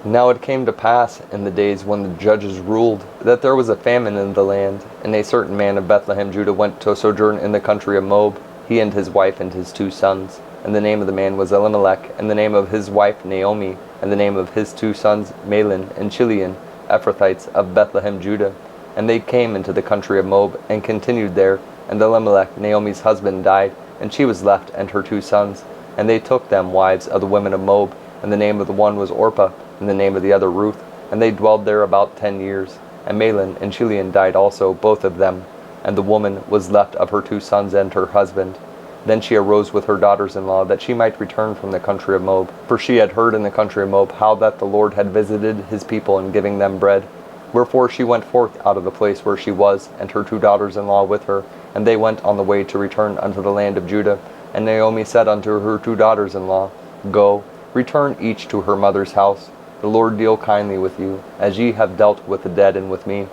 Now it came to pass in the days when the judges ruled, that there was a famine in the land, and a certain man of Bethlehem, Judah, went to sojourn in the country of Moab, he and his wife and his 2 sons. And the name of the man was Elimelech, and the name of his wife Naomi, and the name of his 2 sons Mahlon and Chilion, Ephrathites of Bethlehem, Judah. And they came into the country of Moab, and continued there. And Elimelech, Naomi's husband, died, and she was left, and her 2 sons. And they took them wives of the women of Moab, and the name of the one was Orpah, and the name of the other Ruth. And they dwelled there about 10 years. And Mahlon and Chilion died also, both of them. And the woman was left of her 2 sons and her husband. Then she arose with her daughters-in-law, that she might return from the country of Moab. For she had heard in the country of Moab how that the Lord had visited his people in giving them bread. Wherefore she went forth out of the place where she was, and her 2 daughters-in-law with her. And they went on the way to return unto the land of Judah. And Naomi said unto her 2 daughters-in-law, Go, return each to her mother's house. The Lord deal kindly with you, as ye have dealt with the dead and with me.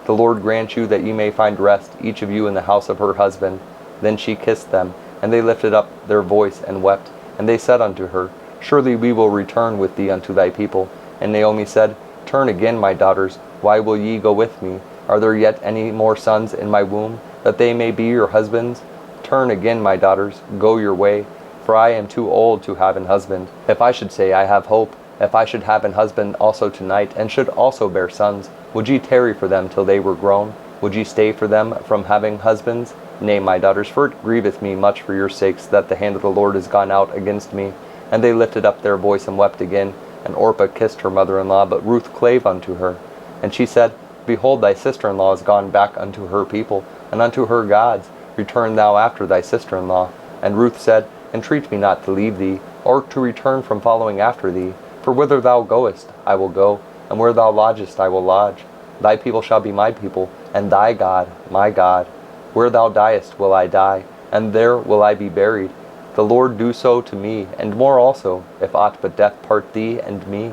The Lord grant you that ye may find rest, each of you in the house of her husband. Then she kissed them, and they lifted up their voice and wept. And they said unto her, Surely we will return with thee unto thy people. And Naomi said, Turn again, my daughters, why will ye go with me? Are there yet any more sons in my womb, that they may be your husbands? Turn again, my daughters, go your way, for I am too old to have an husband. If I should say, I have hope, if I should have an husband also tonight, and should also bear sons, would ye tarry for them till they were grown? Would ye stay for them from having husbands? Nay, my daughters, for it grieveth me much for your sakes, that the hand of the Lord is gone out against me. And they lifted up their voice and wept again. And Orpah kissed her mother-in-law, but Ruth clave unto her. And she said, Behold, thy sister-in-law is gone back unto her people, and unto her gods. Return thou after thy sister-in-law. And Ruth said, Entreat me not to leave thee, or to return from following after thee. For whither thou goest, I will go, and where thou lodgest, I will lodge. Thy people shall be my people, and thy God my God. Where thou diest will I die, and there will I be buried. The Lord do so to me, and more also, if aught but death part thee and me.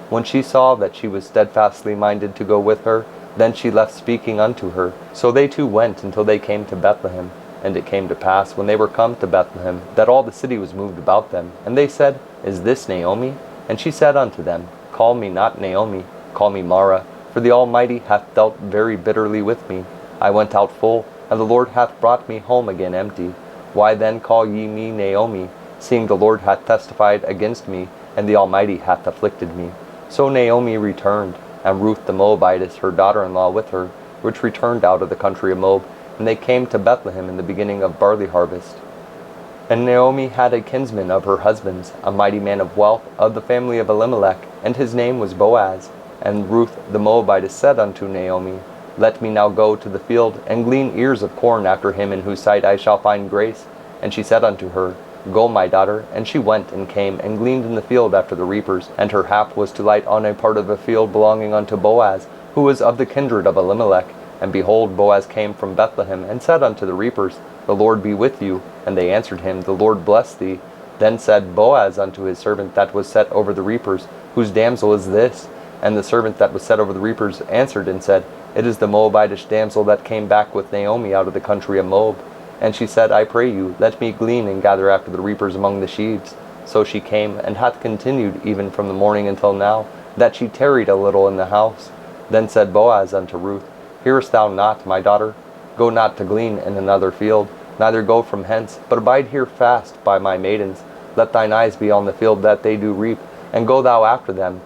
When she saw that she was steadfastly minded to go with her, then she left speaking unto her. So they 2 went until they came to Bethlehem. And it came to pass, when they were come to Bethlehem, that all the city was moved about them. And they said, Is this Naomi? And she said unto them, Call me not Naomi, call me Mara, for the Almighty hath dealt very bitterly with me. I went out full, and the Lord hath brought me home again empty. Why then call ye me Naomi, seeing the Lord hath testified against me, and the Almighty hath afflicted me? So Naomi returned, and Ruth the Moabitess, her daughter-in-law, with her, which returned out of the country of Moab. And they came to Bethlehem in the beginning of barley harvest. And Naomi had a kinsman of her husband's, a mighty man of wealth, of the family of Elimelech, and his name was Boaz. And Ruth the Moabitess said unto Naomi, Let me now go to the field, and glean ears of corn after him in whose sight I shall find grace. And she said unto her, Go, my daughter. And she went, and came, and gleaned in the field after the reapers. And her hap was to light on a part of the field belonging unto Boaz, who was of the kindred of Elimelech. And behold, Boaz came from Bethlehem, and said unto the reapers, The Lord be with you. And they answered him, The Lord bless thee. Then said Boaz unto his servant that was set over the reapers, Whose damsel is this? And the servant that was set over the reapers answered and said, It is the Moabitish damsel that came back with Naomi out of the country of Moab. And she said, I pray you, let me glean and gather after the reapers among the sheaves. So she came, and hath continued even from the morning until now, that she tarried a little in the house. Then said Boaz unto Ruth, Hearest thou not, my daughter? Go not to glean in another field, neither go from hence, but abide here fast by my maidens. Let thine eyes be on the field that they do reap, and go thou after them.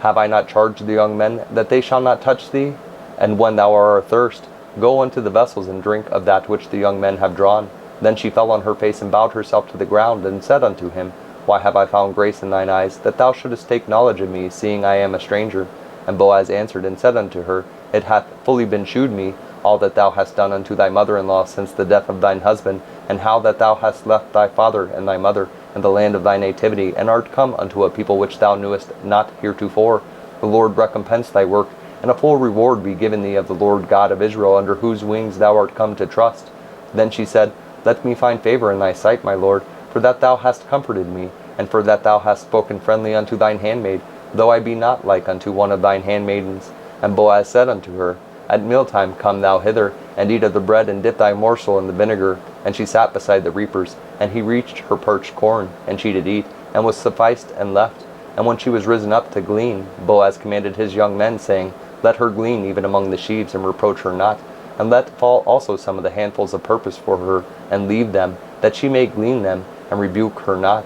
Have I not charged the young men that they shall not touch thee? And when thou art athirst, go unto the vessels and drink of that which the young men have drawn. Then she fell on her face and bowed herself to the ground, and said unto him, Why have I found grace in thine eyes, that thou shouldest take knowledge of me, seeing I am a stranger? And Boaz answered and said unto her, It hath fully been shewed me, all that thou hast done unto thy mother-in-law since the death of thine husband, and how that thou hast left thy father and thy mother, and the land of thy nativity, and art come unto a people which thou knewest not heretofore. The Lord recompense thy work, and a full reward be given thee of the Lord God of Israel, under whose wings thou art come to trust. Then she said, Let me find favor in thy sight, my Lord, for that thou hast comforted me, and for that thou hast spoken friendly unto thine handmaid, though I be not like unto one of thine handmaidens. And Boaz said unto her, At mealtime come thou hither, and eat of the bread, and dip thy morsel in the vinegar. And she sat beside the reapers, and he reached her parched corn, and she did eat, and was sufficed, and left. And when she was risen up to glean, Boaz commanded his young men, saying, Let her glean even among the sheaves, and reproach her not. And let fall also some of the handfuls of purpose for her, and leave them, that she may glean them, and rebuke her not.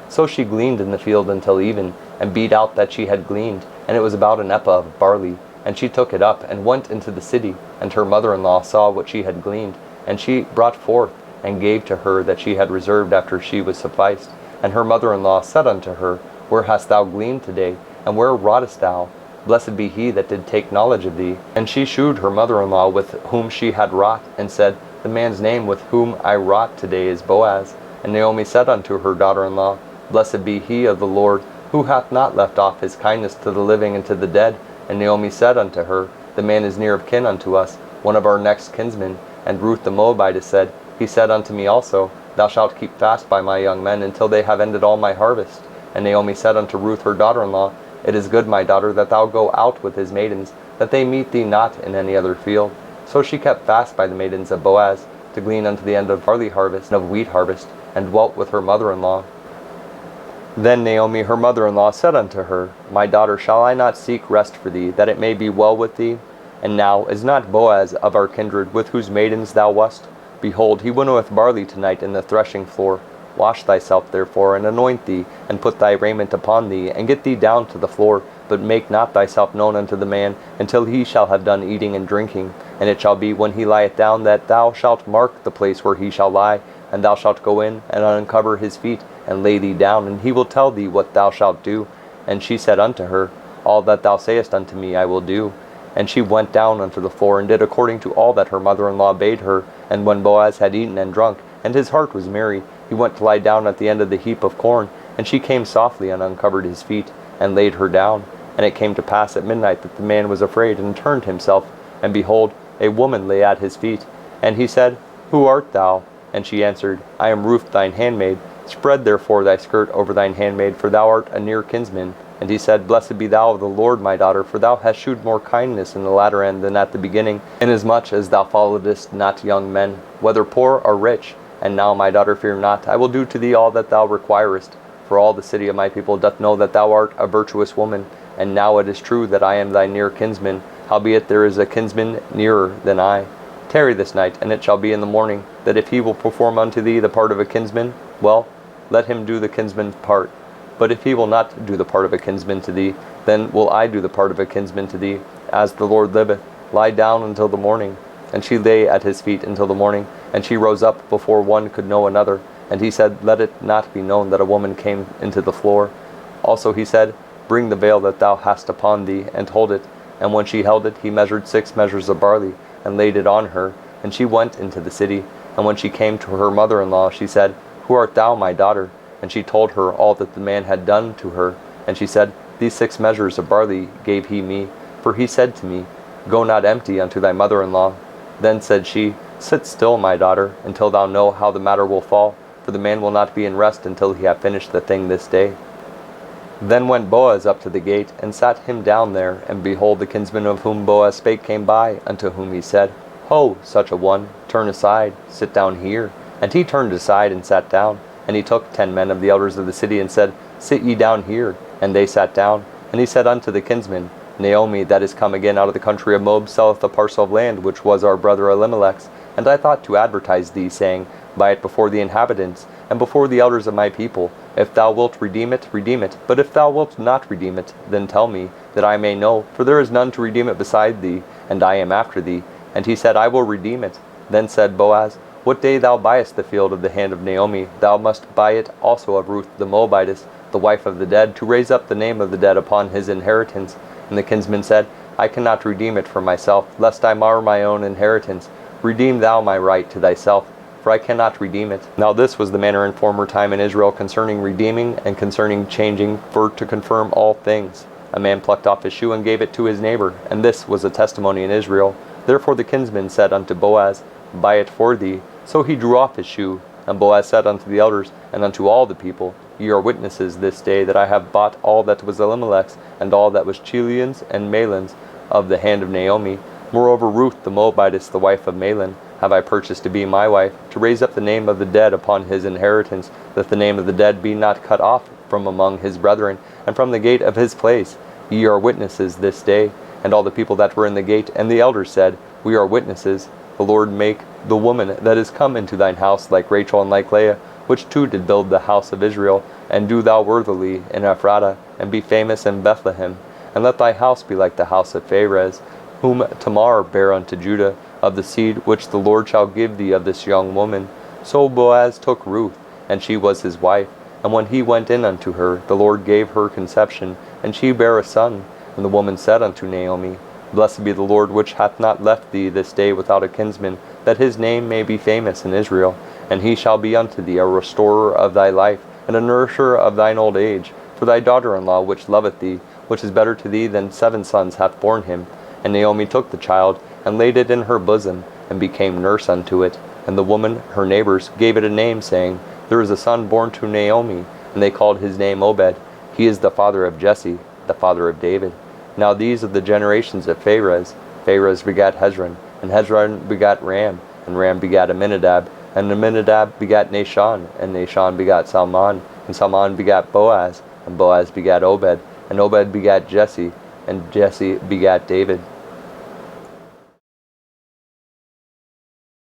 So she gleaned in the field until even, and beat out that she had gleaned, and it was about an ephah of barley. And she took it up, and went into the city, and her mother-in-law saw what she had gleaned. And she brought forth, and gave to her that she had reserved after she was sufficed. And her mother-in-law said unto her, Where hast thou gleaned today? And where wroughtest thou? Blessed be he that did take knowledge of thee. And she shewed her mother-in-law with whom she had wrought, and said, The man's name with whom I wrought today is Boaz. And Naomi said unto her daughter-in-law, Blessed be he of the Lord, who hath not left off his kindness to the living and to the dead. And Naomi said unto her, The man is near of kin unto us, one of our next kinsmen. And Ruth the Moabitess said, He said unto me also, Thou shalt keep fast by my young men until they have ended all my harvest. And Naomi said unto Ruth her daughter-in-law, It is good, my daughter, that thou go out with his maidens, that they meet thee not in any other field. So she kept fast by the maidens of Boaz, to glean unto the end of barley harvest and of wheat harvest, and dwelt with her mother-in-law. Then Naomi her mother-in-law said unto her, My daughter, shall I not seek rest for thee, that it may be well with thee? And now is not Boaz of our kindred, with whose maidens thou wast? Behold, he winnoweth barley tonight in the threshing floor. Wash thyself therefore, and anoint thee, and put thy raiment upon thee, and get thee down to the floor, but make not thyself known unto the man, until he shall have done eating and drinking. And it shall be, when he lieth down, that thou shalt mark the place where he shall lie, and thou shalt go in, and uncover his feet, and lay thee down, and he will tell thee what thou shalt do. And she said unto her, All that thou sayest unto me I will do. And she went down unto the floor, and did according to all that her mother-in-law bade her. And when Boaz had eaten and drunk, and his heart was merry, he went to lie down at the end of the heap of corn. And she came softly, and uncovered his feet, and laid her down. And it came to pass at midnight that the man was afraid, and turned himself, and behold, a woman lay at his feet. And he said, Who art thou? And she answered, I am Ruth thine handmaid. Spread therefore thy skirt over thine handmaid, for thou art a near kinsman. And he said, Blessed be thou of the Lord, my daughter, for thou hast shewed more kindness in the latter end than at the beginning, inasmuch as thou followedst not young men, whether poor or rich. And now, my daughter, fear not, I will do to thee all that thou requirest. For all the city of my people doth know that thou art a virtuous woman. And now it is true that I am thy near kinsman, howbeit there is a kinsman nearer than I. Tarry this night, and it shall be in the morning, that if he will perform unto thee the part of a kinsman, well, let him do the kinsman's part. But if he will not do the part of a kinsman to thee, then will I do the part of a kinsman to thee. As the Lord liveth, lie down until the morning. And she lay at his feet until the morning, and she rose up before one could know another. And he said, Let it not be known that a woman came into the floor. Also he said, Bring the veil that thou hast upon thee, and hold it. And when she held it, he measured 6 measures of barley, and laid it on her. And she went into the city. And when she came to her mother-in-law, she said, Who art thou, my daughter? And she told her all that the man had done to her. And she said, These 6 measures of barley gave he me. For he said to me, Go not empty unto thy mother-in-law. Then said she, Sit still, my daughter, until thou know how the matter will fall. For the man will not be in rest until he have finished the thing this day. Then went Boaz up to the gate, and sat him down there. And behold, the kinsman of whom Boaz spake came by, unto whom he said, Ho, such a one, turn aside, sit down here. And he turned aside, and sat down. And he took 10 men of the elders of the city, and said, Sit ye down here. And they sat down. And he said unto the kinsman, Naomi, that is come again out of the country of Moab, selleth a parcel of land, which was our brother Elimelech's. And I thought to advertise thee, saying, Buy it before the inhabitants, and before the elders of my people. If thou wilt redeem it, redeem it. But if thou wilt not redeem it, then tell me, that I may know, for there is none to redeem it beside thee, and I am after thee. And he said, I will redeem it. Then said Boaz, What day thou buyest the field of the hand of Naomi, thou must buy it also of Ruth the Moabitess, the wife of the dead, to raise up the name of the dead upon his inheritance. And the kinsman said, I cannot redeem it for myself, lest I mar my own inheritance. Redeem thou my right to thyself, for I cannot redeem it. Now this was the manner in former time in Israel concerning redeeming and concerning changing, for to confirm all things. A man plucked off his shoe and gave it to his neighbor, and this was a testimony in Israel. Therefore the kinsman said unto Boaz, Buy it for thee. So he drew off his shoe. And Boaz said unto the elders, and unto all the people, Ye are witnesses this day that I have bought all that was Elimelech's, and all that was Chilion's and Mahlon's, of the hand of Naomi. Moreover Ruth the Moabitess, the wife of Mahlon, have I purchased to be my wife, to raise up the name of the dead upon his inheritance, that the name of the dead be not cut off from among his brethren, and from the gate of his place. Ye are witnesses this day. And all the people that were in the gate, and the elders said, We are witnesses. The Lord make the woman that is come into thine house like Rachel and like Leah, which two did build the house of Israel, and do thou worthily in Ephratah, and be famous in Bethlehem. And let thy house be like the house of Pharez, whom Tamar bare unto Judah, of the seed which the Lord shall give thee of this young woman. So Boaz took Ruth, and she was his wife. And when he went in unto her, the Lord gave her conception, and she bare a son. And the woman said unto Naomi, Blessed be the Lord, which hath not left thee this day without a kinsman, that his name may be famous in Israel. And he shall be unto thee a restorer of thy life, and a nourisher of thine old age. For thy daughter-in-law, which loveth thee, which is better to thee than 7 sons, hath borne him. And Naomi took the child, and laid it in her bosom, and became nurse unto it. And the woman, her neighbors, gave it a name, saying, There is a son born to Naomi. And they called his name Obed. He is the father of Jesse, the father of David. Now these are the generations of Pharez. Pharez begat Hezron, and Hezron begat Ram, and Ram begat Amminadab, and Amminadab begat Nahshon, and Nahshon begat Salmon, and Salmon begat Boaz, and Boaz begat Obed, and Obed begat Jesse, and Jesse begat David.